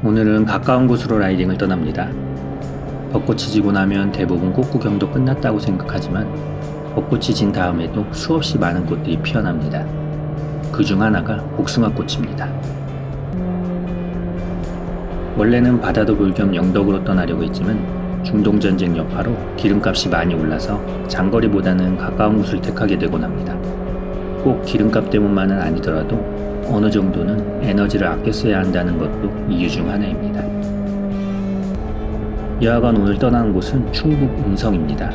오늘은 가까운 곳으로 라이딩을 떠납니다. 벚꽃이 지고 나면 대부분 꽃 구경도 끝났다고 생각하지만 벚꽃이 진 다음에도 수없이 많은 꽃들이 피어납니다. 그 중 하나가 복숭아꽃입니다. 원래는 바다도 볼 겸 영덕으로 떠나려고 했지만 중동전쟁 여파로 기름값이 많이 올라서 장거리보다는 가까운 곳을 택하게 되곤 합니다. 꼭 기름값 때문만은 아니더라도 어느 정도는 에너지를 아껴 써야 한다는 것도 이유 중 하나입니다. 여하간 오늘 떠나는 곳은 충북 음성입니다.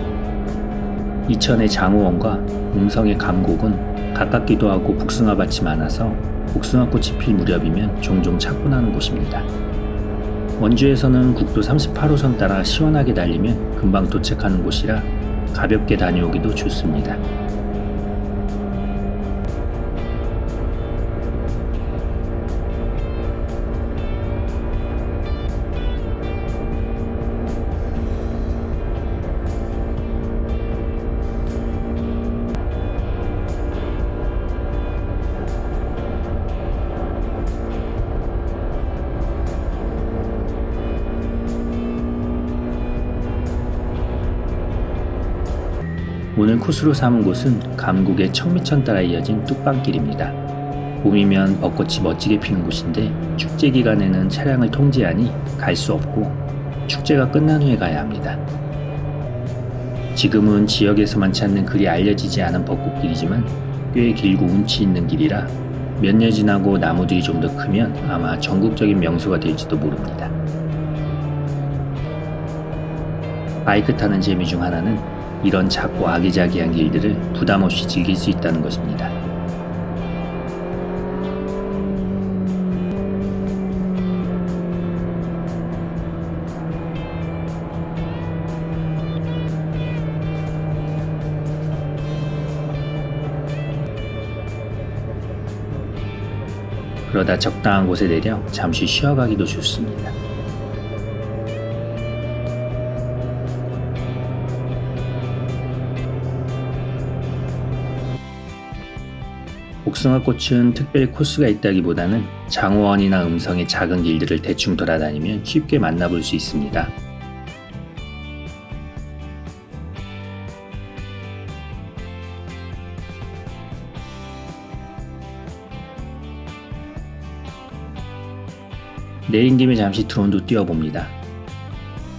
이천의 장호원과 음성의 감곡은 가깝기도 하고 복숭아밭이 많아서 복숭아꽃이 필 무렵이면 종종 찾곤 하는 곳입니다. 원주에서는 국도 38호선 따라 시원하게 달리면 금방 도착하는 곳이라 가볍게 다녀오기도 좋습니다. 오늘 코스로 삼은 곳은 감곡의 청미천 따라 이어진 뚝방길입니다. 봄이면 벚꽃이 멋지게 피는 곳인데 축제 기간에는 차량을 통제하니 갈 수 없고 축제가 끝난 후에 가야 합니다. 지금은 지역에서만 찾는 그리 알려지지 않은 벚꽃길이지만 꽤 길고 운치 있는 길이라 몇 년 지나고 나무들이 좀 더 크면 아마 전국적인 명소가 될지도 모릅니다. 바이크 타는 재미 중 하나는 이런 작고 아기자기한 길들을 부담없이 즐길 수 있다는 것입니다. 그러다 적당한 곳에 내려 잠시 쉬어가기도 좋습니다. 복숭아꽃은 특별히 코스가 있다기보다는 장호원이나 음성의 작은 길들을 대충 돌아다니면 쉽게 만나볼 수 있습니다. 내린 김에 잠시 드론도 띄워봅니다.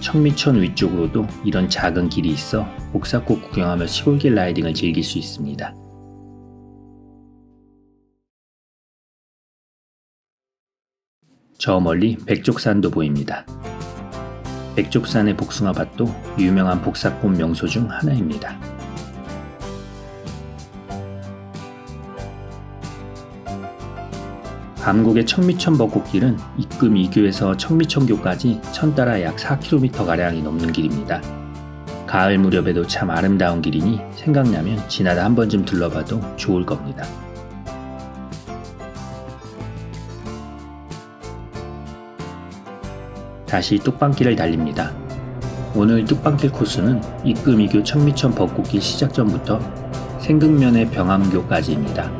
청미천 위쪽으로도 이런 작은 길이 있어 복사꽃 구경하며 시골길 라이딩을 즐길 수 있습니다. 저 멀리 백족산도 보입니다. 백족산의 복숭아밭도 유명한 복사꽃 명소 중 하나입니다. 감곡의 청미천 벚꽃길은 입금 2교에서 청미천교까지 천 따라 약 4km가량이 넘는 길입니다. 가을 무렵에도 참 아름다운 길이니 생각나면 지나다 한 번쯤 들러봐도 좋을 겁니다. 다시 뚝방길을 달립니다. 오늘 뚝방길 코스는 입금 2교 청미천 벚꽃길 시작점부터 생극면의 병암교까지입니다.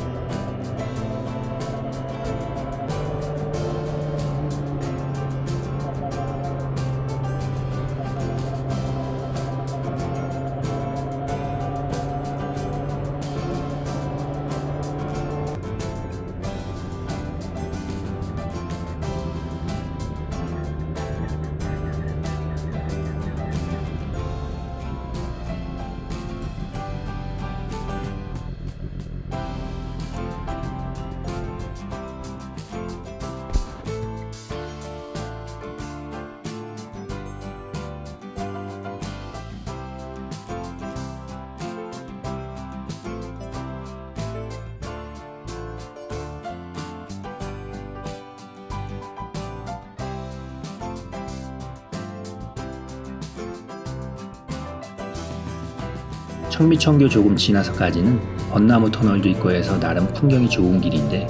청미천교 조금 지나서까지는 벚나무 터널도 있고 해서 나름 풍경이 좋은 길인데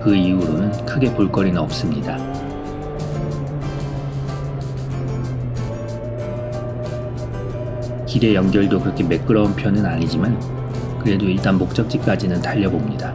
그 이후로는 크게 볼거리는 없습니다. 길의 연결도 그렇게 매끄러운 편은 아니지만 그래도 일단 목적지까지는 달려봅니다.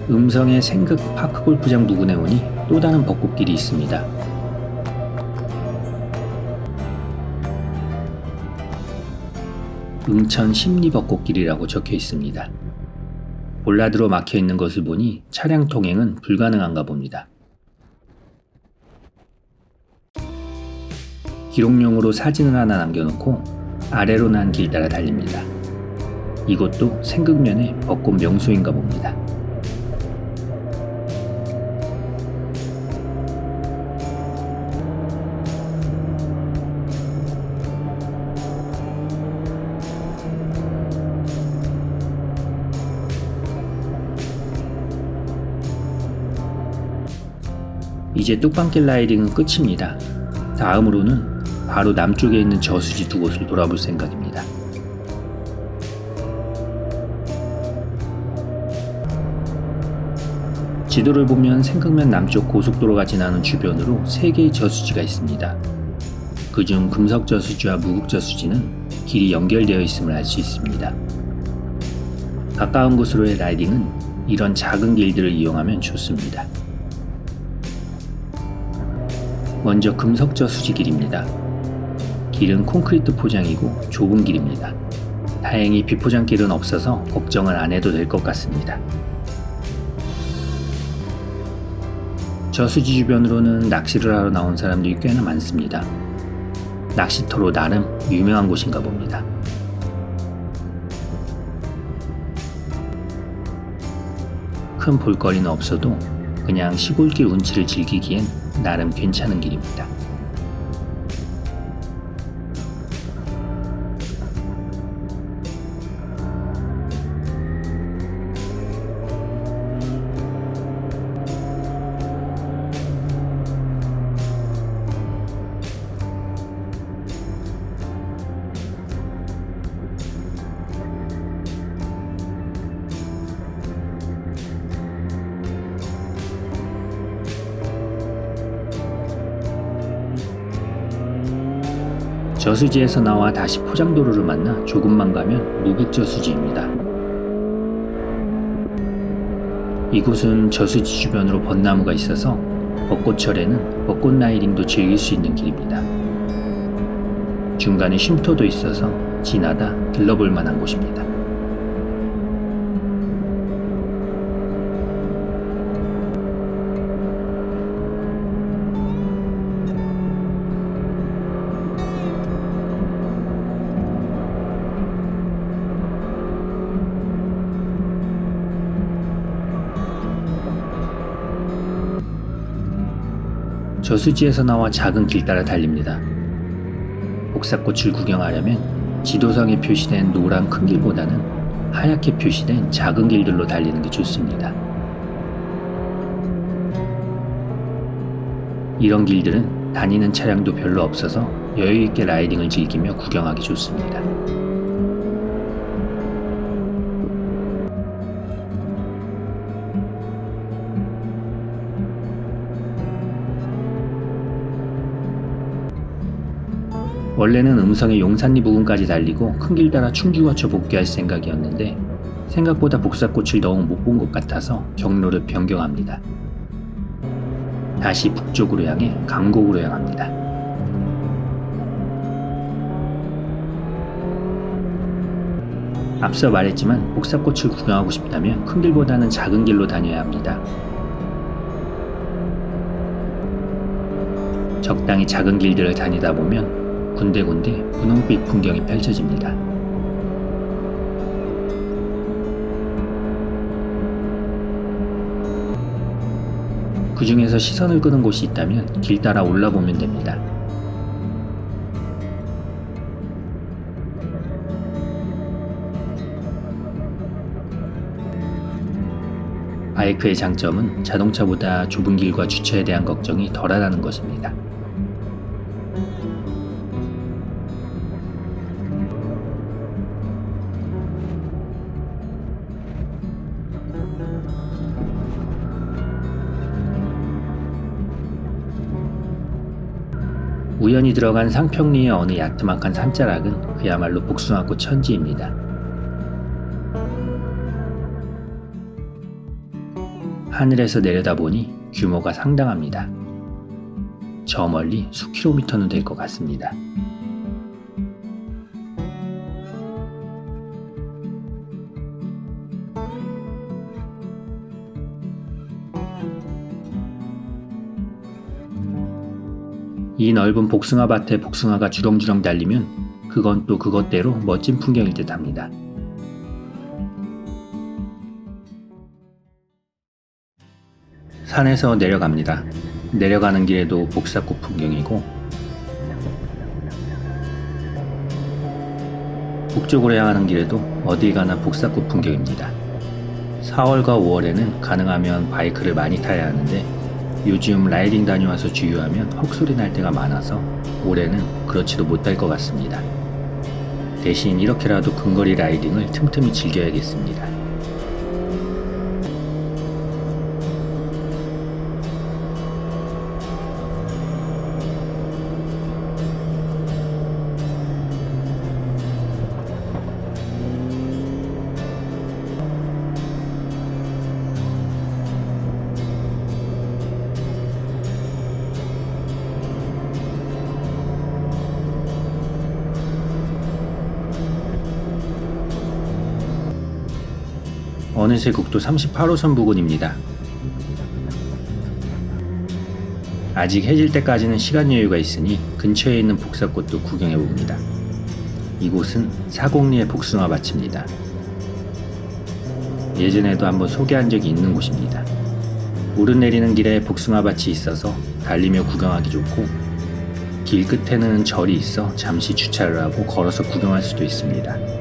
음성의 생극 파크골프장 부근에 오니 또 다른 벚꽃길이 있습니다. 응천 심리벚꽃길이라고 적혀 있습니다. 볼라드로 막혀 있는 것을 보니 차량 통행은 불가능한가 봅니다. 기록용으로 사진을 하나 남겨놓고 아래로 난 길 따라 달립니다. 이곳도 생극면의 벚꽃 명소인가 봅니다. 이제 뚝방길 라이딩은 끝입니다. 다음으로는 바로 남쪽에 있는 저수지 두 곳을 돌아볼 생각입니다. 지도를 보면 생극면 남쪽 고속도로가 지나는 주변으로 3개의 저수지가 있습니다. 그중 금석저수지와 무국저수지는 길이 연결되어 있음을 알 수 있습니다. 가까운 곳으로의 라이딩은 이런 작은 길들을 이용하면 좋습니다. 먼저 금석저수지 길입니다. 길은 콘크리트 포장이고 좁은 길입니다. 다행히 비포장길은 없어서 걱정을 안 해도 될 것 같습니다. 저수지 주변으로는 낚시를 하러 나온 사람들이 꽤나 많습니다. 낚시터로 나름 유명한 곳인가 봅니다. 큰 볼거리는 없어도 그냥 시골길 운치를 즐기기엔 나름 괜찮은 길입니다. 저수지에서 나와 다시 포장도로를 만나 조금만 가면 무국저수지입니다. 이곳은 저수지 주변으로 벚나무가 있어서 벚꽃철에는 벚꽃 라이딩도 즐길 수 있는 길입니다. 중간에 쉼터도 있어서 지나다 들러볼 만한 곳입니다. 저수지에서 나와 작은 길 따라 달립니다. 복사꽃을 구경하려면 지도상에 표시된 노란 큰 길보다는 하얗게 표시된 작은 길들로 달리는 게 좋습니다. 이런 길들은 다니는 차량도 별로 없어서 여유있게 라이딩을 즐기며 구경하기 좋습니다. 원래는 음성의 용산리 부근까지 달리고 큰 길 따라 충주 거쳐 복귀할 생각이었는데 생각보다 복사꽃을 너무 못 본 것 같아서 경로를 변경합니다. 다시 북쪽으로 향해 감곡으로 향합니다. 앞서 말했지만 복사꽃을 구경하고 싶다면 큰 길보다는 작은 길로 다녀야 합니다. 적당히 작은 길들을 다니다 보면 군데군데 분홍빛 풍경이 펼쳐집니다. 그 중에서 시선을 끄는 곳이 있다면 길 따라 올라보면 됩니다. 바이크의 장점은 자동차보다 좁은 길과 주차에 대한 걱정이 덜하다는 것입니다. 우연히 들어간 상평리의 어느 야트막한 산자락은 그야말로 복숭아꽃 천지입니다. 하늘에서 내려다보니 규모가 상당합니다. 저 멀리 수킬로미터는 될 것 같습니다. 이 넓은 복숭아 밭에 복숭아가 주렁주렁 달리면 그건 또 그것대로 멋진 풍경일 듯합니다. 산에서 내려갑니다. 내려가는 길에도 복사꽃 풍경이고 북쪽으로 향하는 길에도 어딜 가나 복사꽃 풍경입니다. 4월과 5월에는 가능하면 바이크를 많이 타야 하는데 요즘 라이딩 다녀와서 주유하면 헉소리 날 때가 많아서 올해는 그렇지도 못할 것 같습니다. 대신 이렇게라도 근거리 라이딩을 틈틈이 즐겨야겠습니다. 어느새 국도 38호선 부근입니다. 아직 해질 때까지는 시간 여유가 있으니 근처에 있는 복사꽃도 구경해봅니다. 이곳은 사곡리의 복숭아 밭입니다. 예전에도 한번 소개한 적이 있는 곳입니다. 오르내리는 길에 복숭아 밭이 있어서 달리며 구경하기 좋고 길 끝에는 절이 있어 잠시 주차를 하고 걸어서 구경할 수도 있습니다.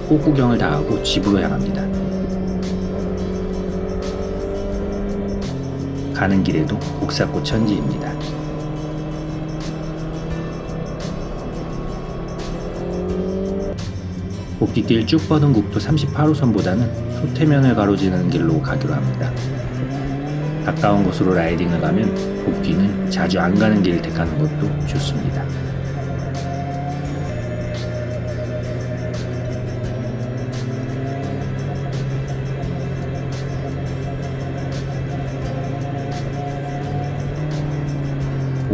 꽃 구경을 다 하고 집으로 향합니다. 가는 길에도 복사꽃 천지입니다. 복귀길 쭉 뻗은 국도 38호선보다는 소태면을 가로지르는 길로 가기로 합니다. 가까운 곳으로 라이딩을 가면 복귀는 자주 안 가는 길을 택하는 것도 좋습니다.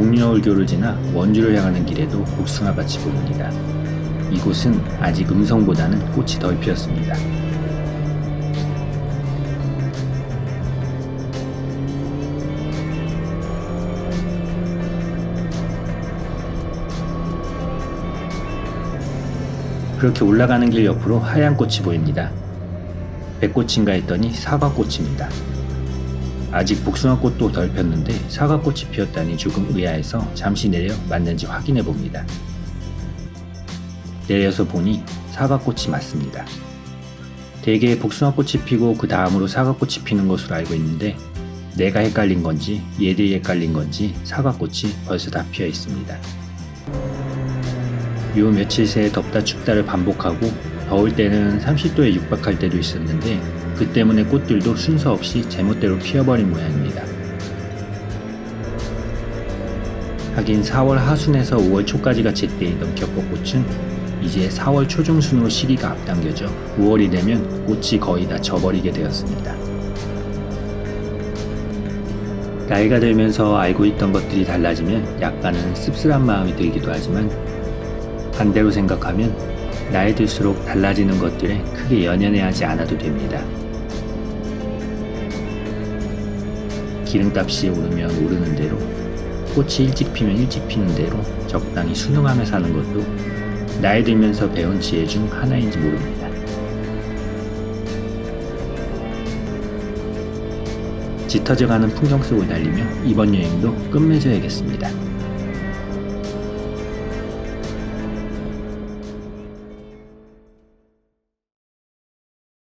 옥녀울교를 지나 원주를 향하는 길에도 복숭아밭이 보입니다. 이곳은 아직 음성보다는 꽃이 덜 피었습니다. 그렇게 올라가는 길 옆으로 하얀 꽃이 보입니다. 백꽃인가 했더니 사과꽃입니다. 아직 복숭아꽃도 덜 폈는데 사과꽃이 피었다니 조금 의아해서 잠시 내려 맞는지 확인해 봅니다. 내려서 보니 사과꽃이 맞습니다. 대개 복숭아꽃이 피고 그 다음으로 사과꽃이 피는 것으로 알고 있는데 내가 헷갈린 건지 얘들이 헷갈린 건지 사과꽃이 벌써 다 피어 있습니다. 요 며칠 새 덥다 춥다를 반복하고 더울 때는 30도에 육박할 때도 있었는데 그 때문에 꽃들도 순서 없이 제멋대로 피어버린 모양입니다. 하긴 4월 하순에서 5월 초까지가 제때이던 겹벚꽃은 이제 4월 초중순으로 시기가 앞당겨져 5월이 되면 꽃이 거의 다 져버리게 되었습니다. 나이가 들면서 알고 있던 것들이 달라지면 약간은 씁쓸한 마음이 들기도 하지만 반대로 생각하면 나이 들수록 달라지는 것들에 크게 연연해하지 않아도 됩니다. 기름값이 오르면 오르는 대로 꽃이 일찍 피면 일찍 피는 대로 적당히 순응하며 사는 것도 나이 들면서 배운 지혜 중 하나인지 모릅니다. 짙어져가는 풍경 속을 달리며 이번 여행도 끝맺어야겠습니다.